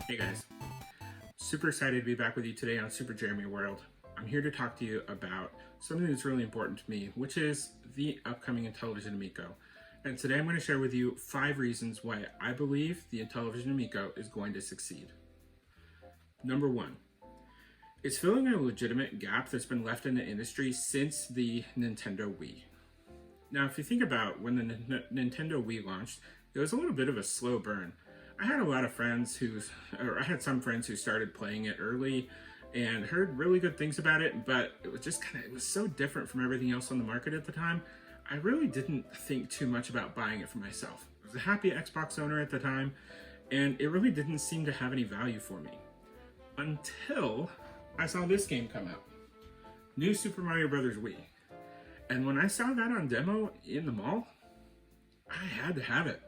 Hey guys, super excited to be back with you today on Super Jeremy World. I'm here to talk to you about something that's really important to me, which is the upcoming Intellivision Amico. And today I'm going to share with you 5 reasons why I believe the Intellivision Amico is going to succeed. Number 1, it's filling a legitimate gap that's been left in the industry since the Nintendo Wii. Now, if you think about when the Nintendo Wii launched, it was a little bit of a slow burn. I had some friends who started playing it early and heard really good things about it, but it was just it was so different from everything else on the market at the time. I really didn't think too much about buying it for myself. I was a happy Xbox owner at the time, and it really didn't seem to have any value for me. Until I saw this game come out. New Super Mario Bros. Wii. And when I saw that on demo in the mall, I had to have it.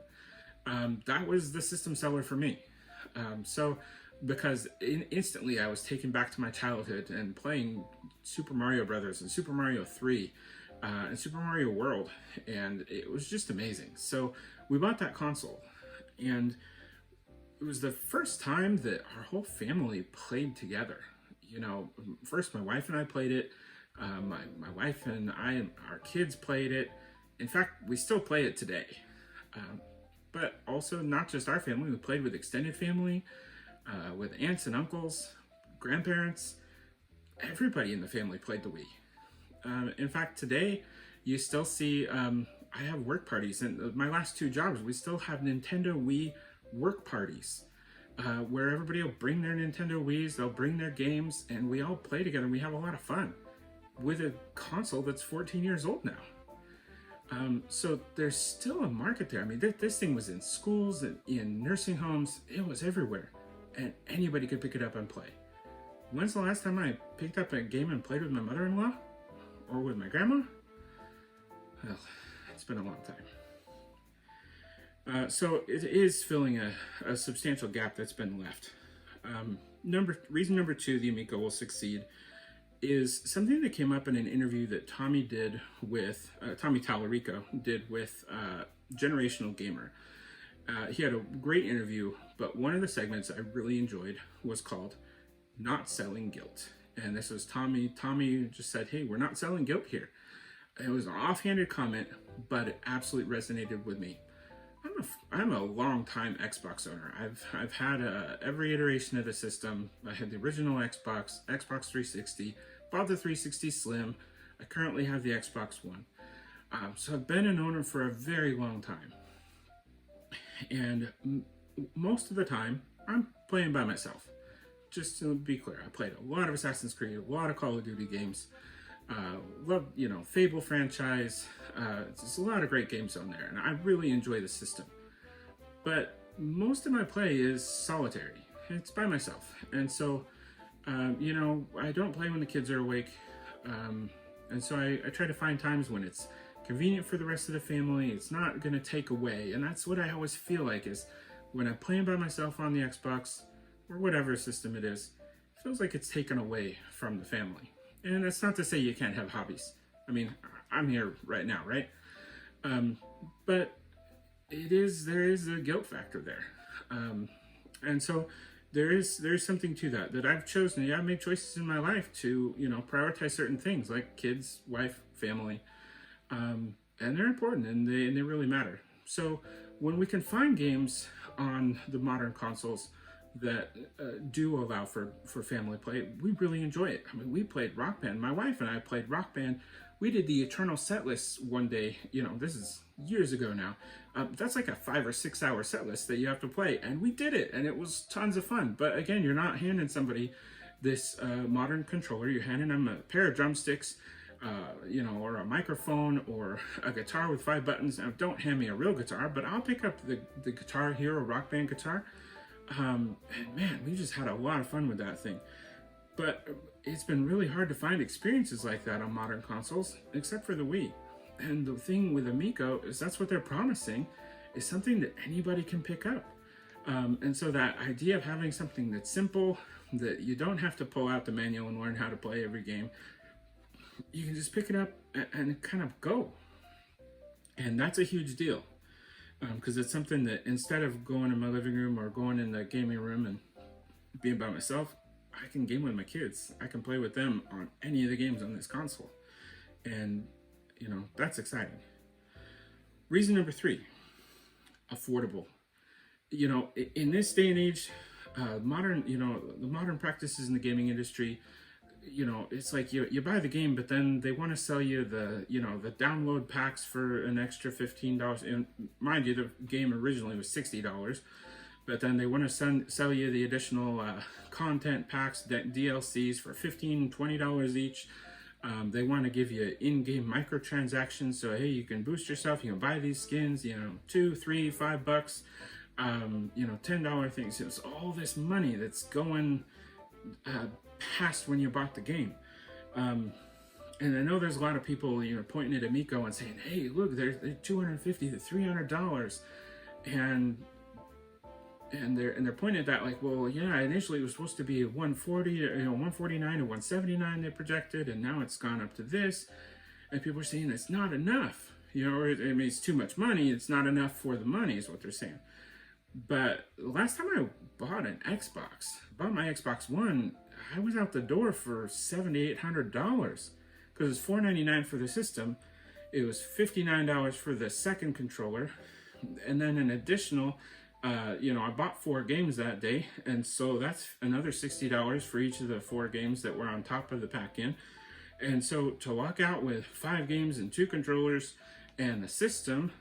That was the system seller for me. Because instantly I was taken back to my childhood and playing Super Mario Brothers and Super Mario 3 and Super Mario World, and it was just amazing. So we bought that console, and it was the first time that our whole family played together. You know, first my wife and I played it. My wife and our kids played it. In fact, we still play it today. But also not just our family, we played with extended family, with aunts and uncles, grandparents, everybody in the family played the Wii. In fact, today you still see, I have work parties, and my last 2 jobs, we still have Nintendo Wii work parties, where everybody will bring their Nintendo Wiis, they'll bring their games, and we all play together, and we have a lot of fun with a console that's 14 years old now. So there's still a market there. I mean, this thing was in schools and in nursing homes. It was everywhere, and anybody could pick it up and play. When's the last time I picked up a game and played with my mother-in-law or with my grandma? Well, it's been a long time. So it is filling a substantial gap that's been left. Reason number 2, the Amico will succeed, is something that came up in an interview that Tommy Tallarico did with Generational Gamer. He had a great interview, but one of the segments I really enjoyed was called Not Selling Guilt. And this was Tommy. Tommy just said, hey, we're not selling guilt here. It was an offhanded comment, but it absolutely resonated with me. I'm a long-time Xbox owner. I've had every iteration of the system. I had the original Xbox 360, bought the 360 Slim. I currently have the Xbox One. So I've been an owner for a very long time. And most of the time, I'm playing by myself. Just to be clear, I played a lot of Assassin's Creed, a lot of Call of Duty games. Love, Fable franchise. There's a lot of great games on there, and I really enjoy the system. But most of my play is solitary. It's by myself. And so, I don't play when the kids are awake. And so I try to find times when it's convenient for the rest of the family. It's not going to take away. And that's what I always feel like is when I'm playing by myself on the Xbox or whatever system it is, it feels like it's taken away from the family. And that's not to say you can't have hobbies. I mean, I'm here right now, right? But there is a guilt factor there. And so there's something to that I've chosen. Yeah, I've made choices in my life to, prioritize certain things like kids, wife, family. And they're important and they really matter. So when we can find games on the modern consoles that do allow for family play, we really enjoy it. I mean, we played Rock Band. My wife and I played Rock Band. We did the Eternal set list one day. This is years ago now. That's like a 5 or 6 hour set list that you have to play, and we did it, and it was tons of fun. But again, you're not handing somebody this modern controller. You're handing them a pair of drumsticks, or a microphone or a guitar with 5 buttons. Now, don't hand me a real guitar, but I'll pick up the Guitar Hero Rock Band guitar. And man, we just had a lot of fun with that thing. But it's been really hard to find experiences like that on modern consoles, except for the Wii. And the thing with Amico is that's what they're promising, is something that anybody can pick up. And so that idea of having something that's simple, that you don't have to pull out the manual and learn how to play every game, you can just pick it up and kind of go. And that's a huge deal. Because it's something that instead of going in my living room or going in the gaming room and being by myself, I can game with my kids. I can play with them on any of the games on this console. And, you know, that's exciting. Reason number 3, affordable. You know, in this day and age, the modern practices in the gaming industry, you know, it's like you buy the game, but then they want to sell you the download packs for an extra $15. And mind you, the game originally was $60, but then they want to sell you the additional content packs, DLCs for $15, $20 each. They want to give you in-game microtransactions, so hey, you can boost yourself, you can buy these skins, you know, $2, $3, $5, you know, $10 things. It's all this money that's going past when you bought the game. And I know there's a lot of people, you know, pointing at Amico and saying, hey, look, they're $250 to $300, and they're pointing at that like, well, yeah, initially it was supposed to be 140, you know, 149 to 179 they projected, and now it's gone up to this, and people are saying it's not enough, you know, or I mean, it's too much money, it's not enough for the money is what they're saying. But last time I bought an Xbox, bought my Xbox One, I was out the door for $7,800 because it's $499 for the system. It was $59 for the second controller, and then an additional, you know, I bought 4 games that day, and so that's another $60 for each of the 4 games that were on top of the pack-in. And so to walk out with 5 games and 2 controllers and the system,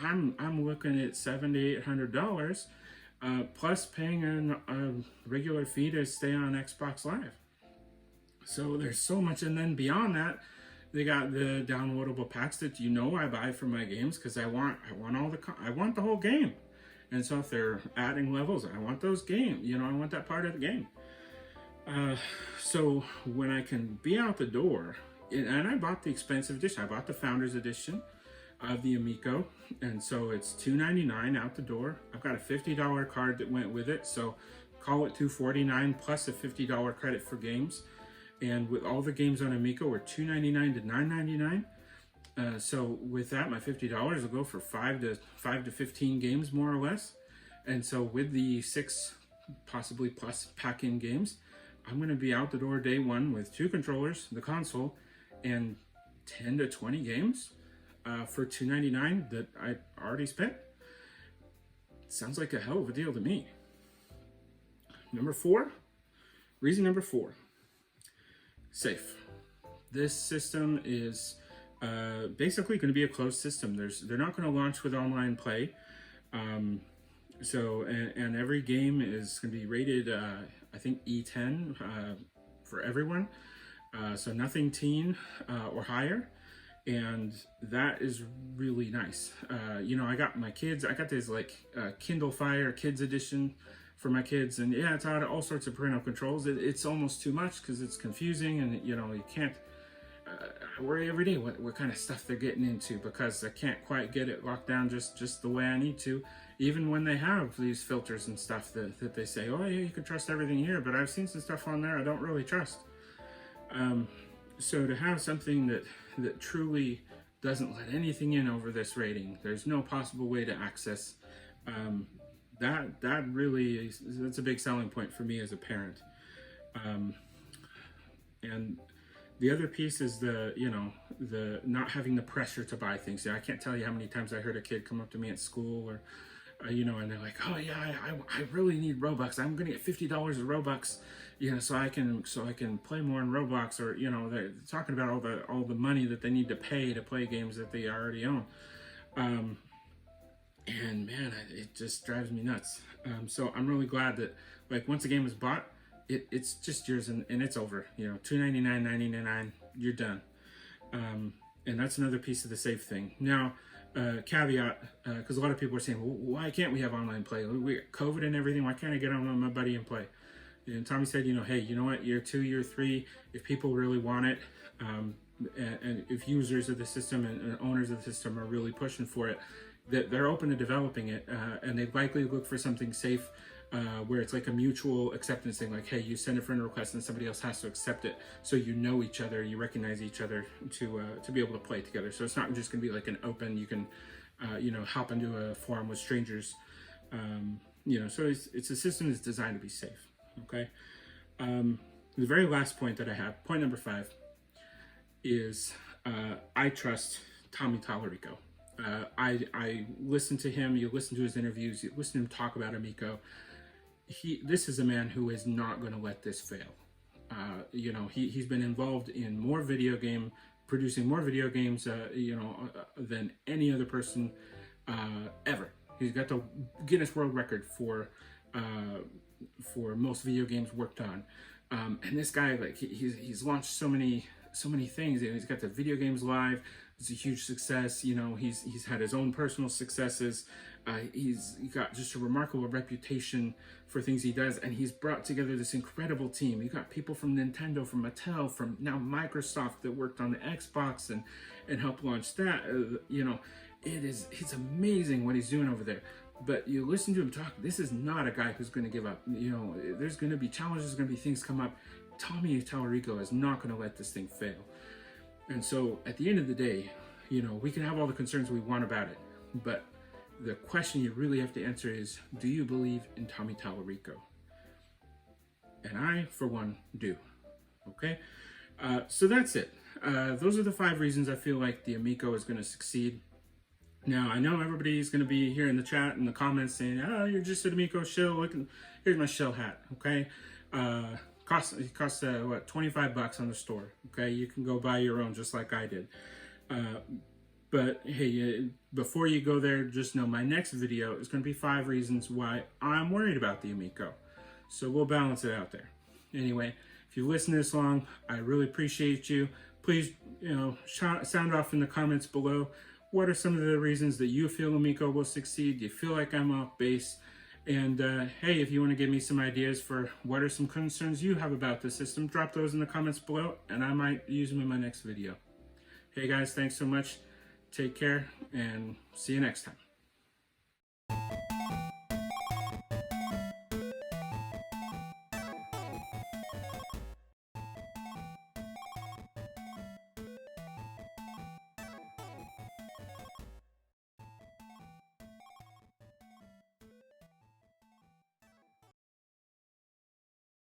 I'm looking at $700 to $800, plus paying a regular fee to stay on Xbox Live. So there's so much, and then beyond that, they got the downloadable packs that, you know, I buy for my games because I want the whole game. And so if they're adding levels, I want those games, you know, I want that part of the game. So when I can be out the door, and I bought the expensive edition, I bought the Founders Edition of the Amico, and so it's $299 out the door. I've got a $50 card that went with it, so call it $249 plus a $50 credit for games. And with all the games on Amico were $299 to $999. So with that, my $50 will go for 5 to 15 games, more or less. And so with the 6 possibly plus pack-in games, I'm going to be out the door day one with 2 controllers, the console, and 10 to 20 games for $299 that I already spent. Sounds like a hell of a deal to me. Reason number 4, safe. This system is basically going to be a closed system. They're not going to launch with online play. So every game is going to be rated, I think E10 for everyone. So nothing teen or higher. And that is really nice. You know, I got my kids, I got this like Kindle Fire Kids Edition for my kids, and yeah, it's out of all sorts of parental controls. It's almost too much because it's confusing, and you know, you can't, I worry every day what kind of stuff they're getting into because I can't quite get it locked down just the way I need to, even when they have these filters and stuff that they say, oh yeah, you can trust everything here, but I've seen some stuff on there I don't really trust. So to have something that truly doesn't let anything in over this rating, there's no possible way to access, that really that's a big selling point for me as a parent. And the other piece is the not having the pressure to buy things. I can't tell you how many times I heard a kid come up to me at school or and they're like, oh yeah, I really need Robux. I'm gonna get $50 of Robux, so I can play more in Roblox, or they're talking about all the money that they need to pay to play games that they already own. And man, it just drives me nuts. So I'm really glad that once a game is bought, it's just yours and it's over. $2.99, $9.99, you're done. And that's another piece of the safe thing. Now, caveat, because a lot of people are saying, well, why can't we have online play? We got COVID and everything. Why can't I get on with my buddy and play? And Tommy said, hey, you know what? Year 2, year 3, if people really want it, and if users of the system and owners of the system are really pushing for it, that they're open to developing it, and they'd likely look for something safe, where it's like a mutual acceptance thing, like, hey, you send a friend request and somebody else has to accept it, so you know each other, you recognize each other to be able to play together. So it's not just going to be like an open, you can hop into a forum with strangers. So it's a system that's designed to be safe. Okay. The very last point that I have, point number 5, is I trust Tommy Tallarico. I listen to him, you listen to his interviews, you listen to him talk about Amico. This is a man who is not going to let this fail. You know, he's been involved in producing more video games, you know, than any other person ever. He's got the Guinness World Record for most video games worked on. And this guy, like, he's launched so many things. He's got the Video Games Live. It's a huge success. You know, he's had his own personal successes. He's got just a remarkable reputation for things he does, and he's brought together this incredible team. You got people from Nintendo, from Mattel, from now Microsoft that worked on the Xbox and helped launch that. You know, it's amazing what he's doing over there. But you listen to him talk, this is not a guy who's going to give up. You know, there's going to be challenges, there's going to be things come up. Tommy Tallarico is not going to let this thing fail. And so at the end of the day, you know, we can have all the concerns we want about it, but the question you really have to answer is, do you believe in Tommy Tallarico? And I, for one, do. Okay? So that's it. Those are the 5 reasons I feel like the Amico is going to succeed. Now, I know everybody's going to be here in the chat and the comments saying, oh, you're just an Amico shill. Look, here's my shill hat, okay? It costs what, $25 on the store, okay? You can go buy your own just like I did. But hey, before you go there, just know my next video is going to be 5 reasons why I'm worried about the Amico. So we'll balance it out there. Anyway, if you listen this long, I really appreciate you. Please, you know, sound off in the comments below. What are some of the reasons that you feel Amico will succeed? Do you feel like I'm off base? And hey, if you want to give me some ideas for what are some concerns you have about the system, drop those in the comments below, and I might use them in my next video. Hey guys, thanks so much. Take care, and see you next time.